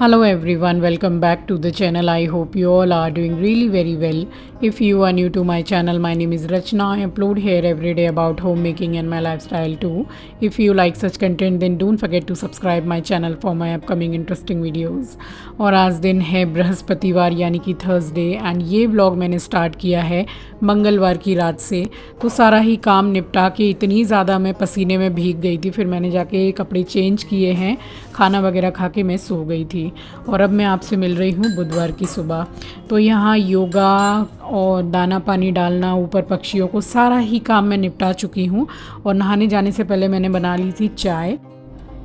Hello everyone, welcome back to the channel. I hope you all are doing really very well. If you are new to my channel, my name is Rachna. I upload here every day about homemaking and my lifestyle too. If you like such content then don't forget to subscribe my channel for my upcoming interesting videos. और आज दिन है बृहस्पतिवार यानी कि Thursday and ये vlog मैंने start किया है मंगलवार की रात से। तो सारा ही काम निपटा के इतनी ज़्यादा मैं पसीने में भीग गई थी, फिर मैंने जाके कपड़े चेंज किए हैं, खाना वगैरह खा के मैं सो गई थी। और अब मैं आपसे मिल रही हूँ बुधवार की सुबह। तो यहाँ योगा और दाना पानी डालना, ऊपर पक्षियों को, सारा ही काम मैं निपटा चुकी हूँ। और नहाने जाने से पहले मैंने बना ली थी चाय,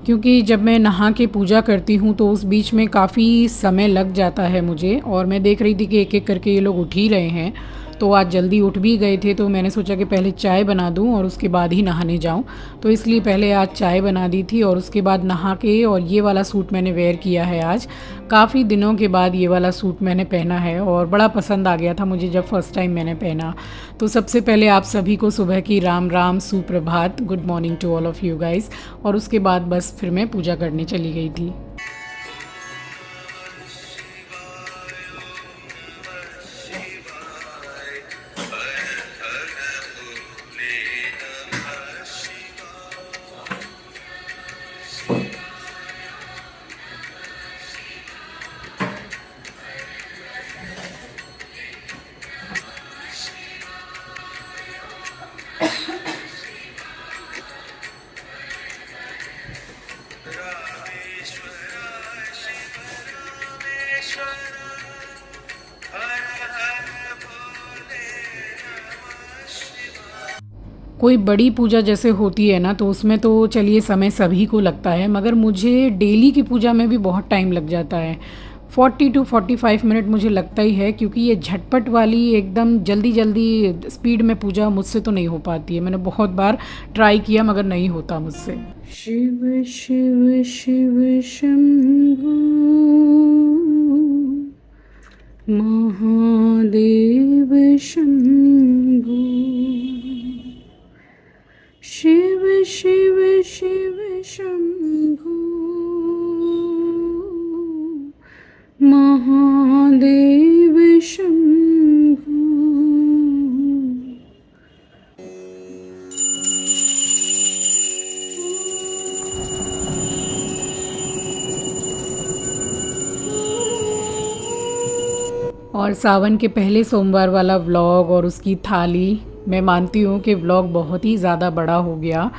क्योंकि जब मैं नहा के पूजा करती हूँ तो उस बीच में काफ़ी समय लग जाता है मुझे। और मैं देख रही थी कि एक एक करके ये लोग उठ ही रहे हैं, तो आज जल्दी उठ भी गए थे, तो मैंने सोचा कि पहले चाय बना दूं और उसके बाद ही नहाने जाऊं। तो इसलिए पहले आज चाय बना दी थी और उसके बाद नहा के, और ये वाला सूट मैंने वेयर किया है आज। काफ़ी दिनों के बाद ये वाला सूट मैंने पहना है और बड़ा पसंद आ गया था मुझे जब फर्स्ट टाइम मैंने पहना। तो सबसे पहले आप सभी को सुबह की राम राम, सुप्रभात, good morning to all of you guys. और उसके बाद बस फिर मैं पूजा करने चली गई थी। कोई बड़ी पूजा जैसे होती है ना, तो उसमें तो चलिए समय सभी को लगता है, मगर मुझे डेली की पूजा में भी बहुत टाइम लग जाता है। 40 टू 45 मिनट मुझे लगता ही है, क्योंकि ये झटपट वाली एकदम जल्दी जल्दी स्पीड में पूजा मुझसे तो नहीं हो पाती है। मैंने बहुत बार ट्राई किया मगर नहीं होता मुझसे। शिव शिव शिव शंभू महादेव शंभू, शिव शिव शिव शंभू महादेव शंभू। और सावन के पहले सोमवार वाला व्लॉग और उसकी थाली, मैं मानती हूँ कि व्लॉग बहुत ही ज़्यादा बड़ा हो गया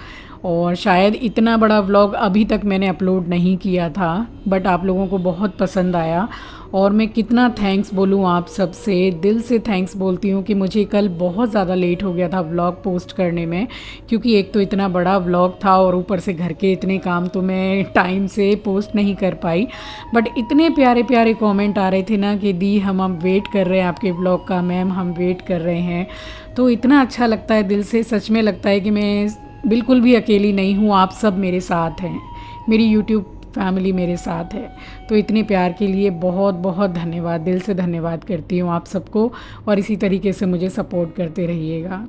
और शायद इतना बड़ा व्लॉग अभी तक मैंने अपलोड नहीं किया था, बट आप लोगों को बहुत पसंद आया। और मैं कितना थैंक्स बोलूँ आप सब से, दिल से थैंक्स बोलती हूँ कि मुझे कल बहुत ज़्यादा लेट हो गया था व्लॉग पोस्ट करने में, क्योंकि एक तो इतना बड़ा व्लॉग था और ऊपर से घर के इतने काम, तो मैं टाइम से पोस्ट नहीं कर पाई। बट इतने प्यारे प्यारे कमेंट आ रहे थे ना कि दी हम वेट कर रहे हैं आपके व्लॉग का, मैम हम वेट कर रहे हैं। तो इतना अच्छा लगता है दिल से, सच में लगता है कि मैं बिल्कुल भी अकेली नहीं हूँ, आप सब मेरे साथ हैं, मेरी यूट्यूब फैमिली मेरे साथ है। तो इतने प्यार के लिए बहुत बहुत धन्यवाद, दिल से धन्यवाद करती हूँ आप सबको, और इसी तरीके से मुझे सपोर्ट करते रहिएगा।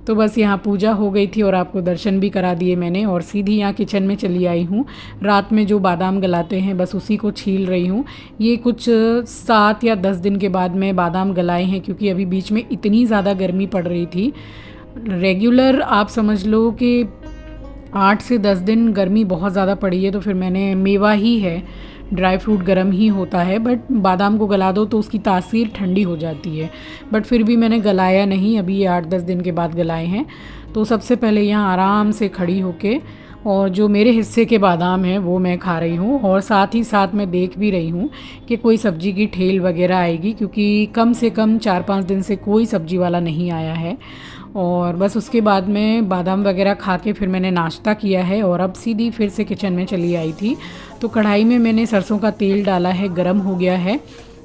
तो बस यहाँ पूजा हो गई थी और आपको दर्शन भी करा दिए मैंने, और सीधी यहाँ किचन में चली आई हूँ। रात में जो बादाम गलाते हैं बस उसी को छील रही हूँ। ये कुछ 7 या 10 दिन के बाद में बादाम गलाए हैं, क्योंकि अभी बीच में इतनी ज़्यादा गर्मी पड़ रही थी। रेगुलर आप समझ लो कि 8 से 10 दिन गर्मी बहुत ज़्यादा पड़ी है, तो फिर मैंने, मेवा ही है, ड्राई फ्रूट गर्म ही होता है, बट बादाम को गला दो तो उसकी तासीर ठंडी हो जाती है। बट फिर भी मैंने गलाया नहीं, अभी ये 8-10 दिन के बाद गलाए हैं। तो सबसे पहले यहाँ आराम से खड़ी होके, और जो मेरे हिस्से के बादाम हैं वो मैं खा रही हूँ, और साथ ही साथ मैं देख भी रही हूँ कि कोई सब्ज़ी की ठेल वगैरह आएगी, क्योंकि कम से कम 4-5 दिन से कोई सब्ज़ी वाला नहीं आया है। और बस उसके बाद में बादाम वगैरह खा के फिर मैंने नाश्ता किया है, और अब सीधी फिर से किचन में चली आई थी। तो कढ़ाई में मैंने सरसों का तेल डाला है, गरम हो गया है।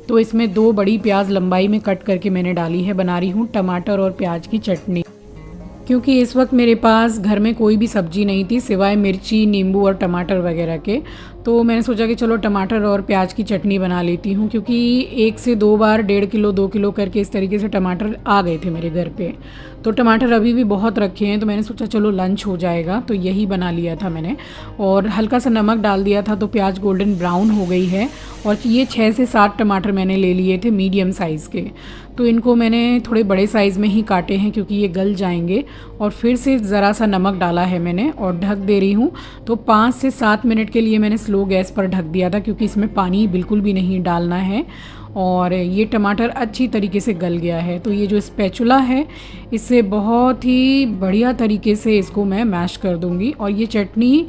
तो इसमें 2 बड़ी प्याज लंबाई में कट करके मैंने डाली है। बना रही हूँ टमाटर और प्याज की चटनी। क्योंकि इस वक्त मेरे पास घर में कोई भी सब्ज़ी नहीं थी सिवाय मिर्ची, नींबू और टमाटर वगैरह के। तो मैंने सोचा कि चलो टमाटर और प्याज की चटनी बना लेती हूँ, क्योंकि 1 से 2 बार 1.5 किलो 2 किलो करके इस तरीके से टमाटर आ गए थे मेरे घर पे। तो टमाटर अभी भी बहुत रखे हैं, तो मैंने सोचा चलो लंच हो जाएगा, तो यही बना लिया था मैंने। और हल्का सा नमक डाल दिया था, तो प्याज गोल्डन ब्राउन हो गई है। और ये 6 से 7 टमाटर मैंने ले लिए थे मीडियम साइज़ के, तो इनको मैंने थोड़े बड़े साइज़ में ही काटे हैं क्योंकि ये गल जाएंगे। और फिर से ज़रा सा नमक डाला है मैंने और ढक दे रही हूँ। तो 5 से 7 मिनट के लिए मैंने स्लो गैस पर ढक दिया था, क्योंकि इसमें पानी बिल्कुल भी नहीं डालना है। और ये टमाटर अच्छी तरीके से गल गया है। तो ये जो स्पैचुला है, इससे बहुत ही बढ़िया तरीके से इसको मैं मैश कर दूँगी। और ये चटनी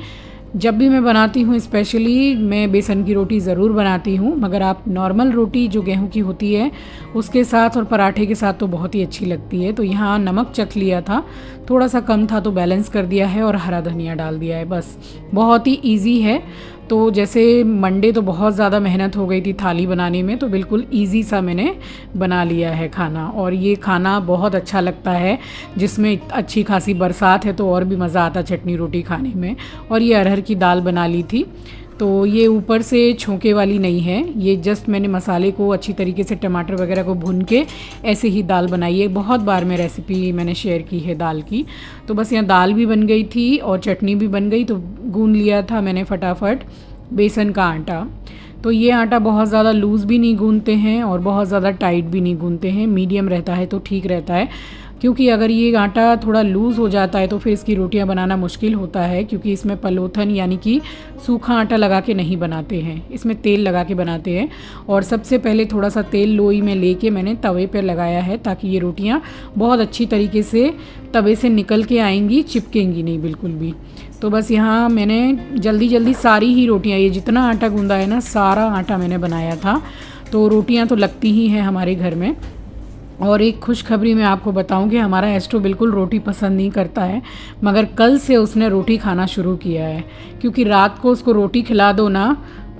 जब भी मैं बनाती हूँ, स्पेशली मैं बेसन की रोटी ज़रूर बनाती हूँ, मगर आप नॉर्मल रोटी जो गेहूं की होती है उसके साथ और पराठे के साथ तो बहुत ही अच्छी लगती है। तो यहाँ नमक चख लिया था, थोड़ा सा कम था तो बैलेंस कर दिया है और हरा धनिया डाल दिया है, बस। बहुत ही इजी है। तो जैसे मंडे तो बहुत ज़्यादा मेहनत हो गई थी थाली बनाने में, तो बिल्कुल इजी सा मैंने बना लिया है खाना। और ये खाना बहुत अच्छा लगता है, जिसमें अच्छी खासी बरसात है तो और भी मज़ा आता चटनी रोटी खाने में। और ये अरहर की दाल बना ली थी, तो ये ऊपर से छोंके वाली नहीं है, ये जस्ट मैंने मसाले को अच्छी तरीके से टमाटर वगैरह को भून के ऐसे ही दाल बनाई है। बहुत बार मैं रेसिपी मैंने शेयर की है दाल की। तो बस यहाँ दाल भी बन गई थी और चटनी भी बन गई, तो गूंद लिया था मैंने फटाफट बेसन का आटा। तो ये आटा बहुत ज़्यादा लूज़ भी नहीं गूंदते हैं और बहुत ज़्यादा टाइट भी नहीं गूंदते हैं, मीडियम रहता है तो ठीक रहता है। क्योंकि अगर ये आटा थोड़ा लूज़ हो जाता है तो फिर इसकी रोटियां बनाना मुश्किल होता है, क्योंकि इसमें पलोथन यानी कि सूखा आटा लगा के नहीं बनाते हैं, इसमें तेल लगा के बनाते हैं। और सबसे पहले थोड़ा सा तेल लोई में लेके मैंने तवे पर लगाया है, ताकि ये रोटियां बहुत अच्छी तरीके से तवे से निकल के आएंगी, चिपकेंगी नहीं बिल्कुल भी। तो बस यहाँ मैंने जल्दी जल्दी सारी ही रोटियाँ, ये जितना आटा गूंदा है ना, सारा आटा मैंने बनाया था। तो रोटियाँ तो लगती ही हैं हमारे घर में। और एक खुशखबरी मैं आपको बताऊं कि हमारा एस्ट्रो बिल्कुल रोटी पसंद नहीं करता है, मगर कल से उसने रोटी खाना शुरू किया है। क्योंकि रात को उसको रोटी खिला दो ना,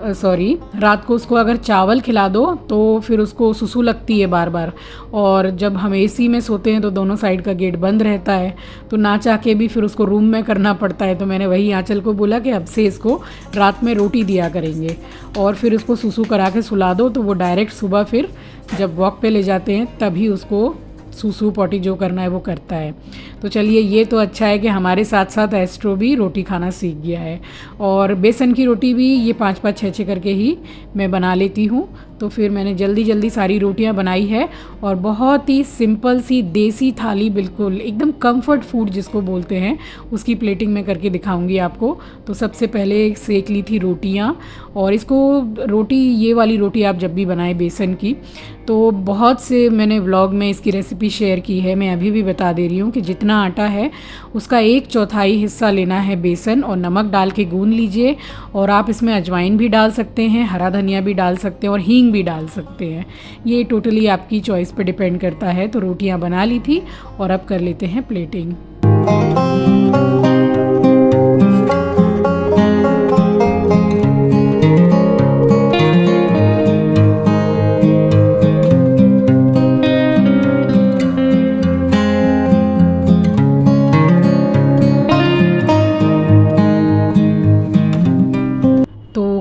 रात को उसको अगर चावल खिला दो तो फिर उसको सुसु लगती है बार बार। और जब हम एसी में सोते हैं तो दोनों साइड का गेट बंद रहता है, तो ना चाह के भी फिर उसको रूम में करना पड़ता है। तो मैंने वही आंचल को बोला कि अब से इसको रात में रोटी दिया करेंगे, और फिर उसको सुसु करा के सुला दो, तो वो डायरेक्ट सुबह फिर जब वॉक पे ले जाते हैं तभी उसको सूसू पॉटी जो करना है वो करता है। तो चलिए, ये तो अच्छा है कि हमारे साथ साथ एस्ट्रो भी रोटी खाना सीख गया है। और बेसन की रोटी भी ये 5-5 6-6 करके ही मैं बना लेती हूँ। तो फिर मैंने जल्दी जल्दी सारी रोटियां बनाई है, और बहुत ही सिंपल सी देसी थाली, बिल्कुल एकदम कंफर्ट फूड जिसको बोलते हैं, उसकी प्लेटिंग में करके दिखाऊंगी आपको। तो सबसे पहले सेक ली थी रोटियां, और इसको रोटी, ये वाली रोटी आप जब भी बनाएं बेसन की, तो बहुत से मैंने व्लॉग में इसकी रेसिपी शेयर की है। मैं अभी भी बता दे रही हूँ कि जितना आटा है उसका 1/4 हिस्सा लेना है बेसन, और नमक डाल के गूंद लीजिए। और आप इसमें अजवाइन भी डाल सकते हैं, हरा धनिया भी डाल सकते हैं, और हींग भी डाल सकते हैं। ये टोटली आपकी चॉइस पे डिपेंड करता है। तो रोटियां बना ली थी और अब कर लेते हैं प्लेटिंग।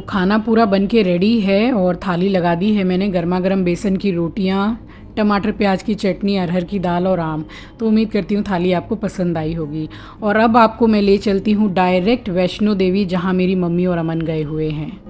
खाना पूरा बन के रेडी है और थाली लगा दी है मैंने। गर्मा गर्म बेसन की रोटियां, टमाटर प्याज की चटनी, अरहर की दाल और आम। तो उम्मीद करती हूँ थाली आपको पसंद आई होगी। और अब आपको मैं ले चलती हूँ डायरेक्ट वैष्णो देवी, जहाँ मेरी मम्मी और अमन गए हुए हैं।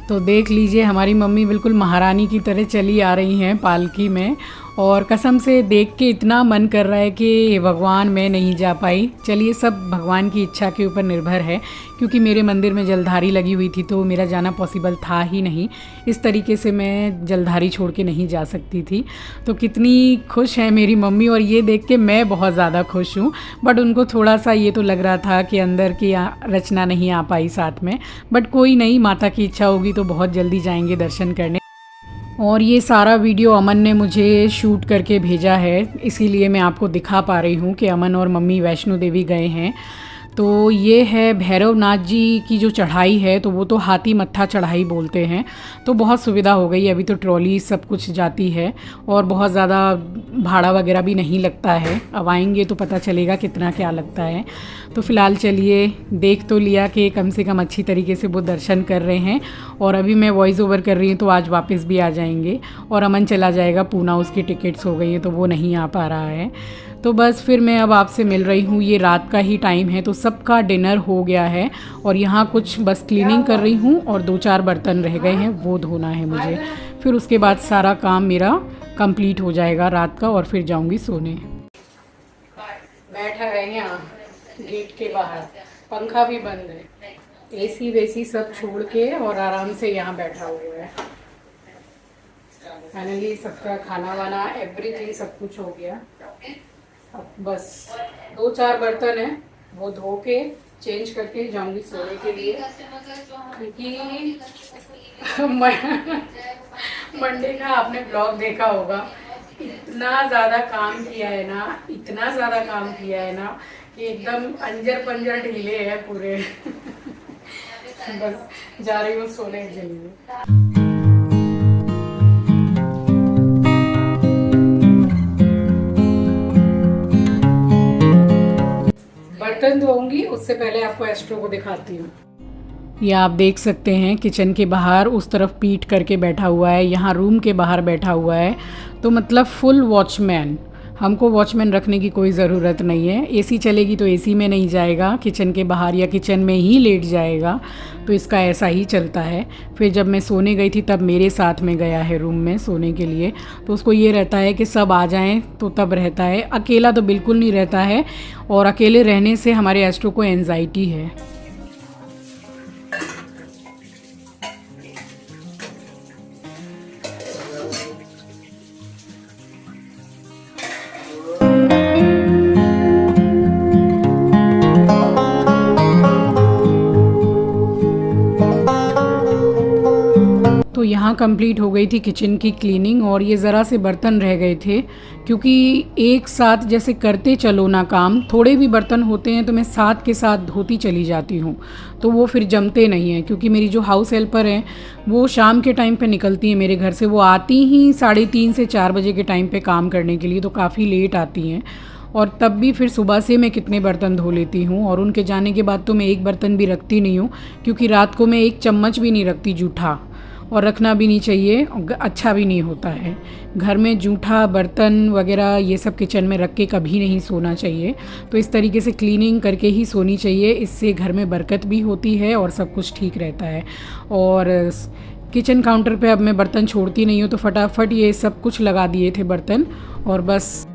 तो देख लीजिए, हमारी मम्मी बिल्कुल महारानी की तरह चली आ रही हैं पालकी में, और कसम से देख के इतना मन कर रहा है कि भगवान मैं नहीं जा पाई। चलिए, सब भगवान की इच्छा के ऊपर निर्भर है, क्योंकि मेरे मंदिर में जलधारी लगी हुई थी तो मेरा जाना पॉसिबल था ही नहीं। इस तरीके से मैं जलधारी छोड़ के नहीं जा सकती थी। तो कितनी खुश है मेरी मम्मी, और ये देख के मैं बहुत ज़्यादा खुश हूँ। बट उनको थोड़ा सा ये तो लग रहा था कि अंदर की रचना नहीं आ पाई साथ में। बट कोई नहीं, माता की इच्छा होगी तो बहुत जल्दी जाएंगे दर्शन करने। और ये सारा वीडियो अमन ने मुझे शूट करके भेजा है, इसीलिए मैं आपको दिखा पा रही हूँ कि अमन और मम्मी वैष्णो देवी गए हैं। तो ये है भैरवनाथ जी की जो चढ़ाई है, तो वो तो हाथी मत्था चढ़ाई बोलते हैं। तो बहुत सुविधा हो गई, अभी तो ट्रॉली सब कुछ जाती है और बहुत ज़्यादा भाड़ा वगैरह भी नहीं लगता है। अब आएंगे तो पता चलेगा कितना क्या लगता है। तो फ़िलहाल चलिए, देख तो लिया कि कम से कम अच्छी तरीके से वो दर्शन कर रहे हैं। और अभी मैं वॉइस ओवर कर रही हूँ तो आज वापस भी आ जाएंगे। और अमन चला जाएगा पूना, उसकी टिकट्स हो गई है तो वो नहीं आ पा रहा है। तो बस फिर मैं अब आपसे मिल रही हूँ। ये रात का ही टाइम है तो सबका डिनर हो गया है और यहाँ कुछ बस क्लीनिंग कर रही हूँ और 2-4 बर्तन रह गए हैं, वो धोना है मुझे। फिर उसके बाद सारा काम मेरा कंप्लीट हो जाएगा रात का और फिर जाऊँगी सोने। बैठा है यहाँ गेट के बाहर, पंखा भी बंद है, एसी वेसी सब छोड़ के और आराम से यहाँ बैठा हुआ है। फाइनली सबका खाना वाना एवरीथिंग सब कुछ हो गया। अब बस 2-4 बर्तन हैं, वो धो के चेंज करके जाऊंगी सोने के लिए, क्योंकि मंडे का आपने ब्लॉग देखा होगा, इतना ज़्यादा काम किया है ना, इतना ज़्यादा काम किया है ना कि एकदम अंजर पंजर ढीले हैं पूरे। बस जा रही हूँ सोने के लिए। बर्तन धोऊंगी उससे पहले आपको एस्ट्रो को दिखाती हूँ। ये आप देख सकते हैं किचन के बाहर उस तरफ पीठ करके बैठा हुआ है, यहाँ रूम के बाहर बैठा हुआ है। तो मतलब फुल वॉचमैन। हमको वॉचमैन रखने की कोई ज़रूरत नहीं है। एसी चलेगी तो एसी में नहीं जाएगा, किचन के बाहर या किचन में ही लेट जाएगा। तो इसका ऐसा ही चलता है। फिर जब मैं सोने गई थी तब मेरे साथ में गया है रूम में सोने के लिए। तो उसको ये रहता है कि सब आ जाएं तो तब रहता है, अकेला तो बिल्कुल नहीं रहता है। और अकेले रहने से हमारे एस्ट्रो को एंजाइटी है। तो यहाँ कंप्लीट हो गई थी किचन की क्लीनिंग और ये ज़रा से बर्तन रह गए थे, क्योंकि एक साथ जैसे करते चलो ना काम, थोड़े भी बर्तन होते हैं तो मैं साथ के साथ धोती चली जाती हूँ, तो वो फिर जमते नहीं हैं। क्योंकि मेरी जो हाउस हेल्पर हैं वो शाम के टाइम पे निकलती हैं मेरे घर से, वो आती ही 3:30 से 4 बजे के टाइम पे काम करने के लिए, तो काफ़ी लेट आती हैं। और तब भी फिर सुबह से मैं कितने बर्तन धो लेती हूँ और उनके जाने के बाद तो मैं एक बर्तन भी रखती नहीं हूँ, क्योंकि रात को मैं एक चम्मच भी नहीं रखती जूठा, और रखना भी नहीं चाहिए, अच्छा भी नहीं होता है। घर में जूठा बर्तन वगैरह ये सब किचन में रख के कभी नहीं सोना चाहिए। तो इस तरीके से क्लीनिंग करके ही सोनी चाहिए, इससे घर में बरकत भी होती है और सब कुछ ठीक रहता है। और किचन काउंटर पे अब मैं बर्तन छोड़ती नहीं हूँ, तो फटाफट ये सब कुछ लगा दिए थे बर्तन और बस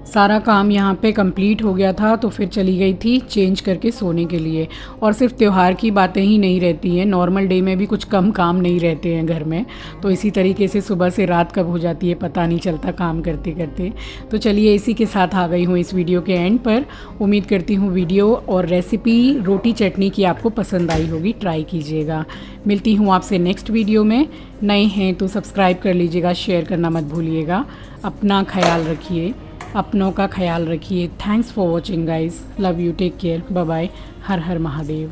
सारा काम यहाँ पे कंप्लीट हो गया था। तो फिर चली गई थी चेंज करके सोने के लिए। और सिर्फ त्यौहार की बातें ही नहीं रहती हैं, नॉर्मल डे में भी कुछ कम काम नहीं रहते हैं घर में। तो इसी तरीके से सुबह से रात कब हो जाती है पता नहीं चलता काम करते करते। तो चलिए इसी के साथ आ गई हूँ इस वीडियो के एंड पर। उम्मीद करती हूँ वीडियो और रेसिपी रोटी चटनी की आपको पसंद आई होगी, ट्राई कीजिएगा। मिलती हूँ आपसे नेक्स्ट वीडियो में। नए हैं तो सब्सक्राइब कर लीजिएगा, शेयर करना मत भूलिएगा। अपना ख्याल रखिए, अपनों का ख्याल रखिए। Thanks for watching guys, love you, take care, bye bye, हर हर महादेव।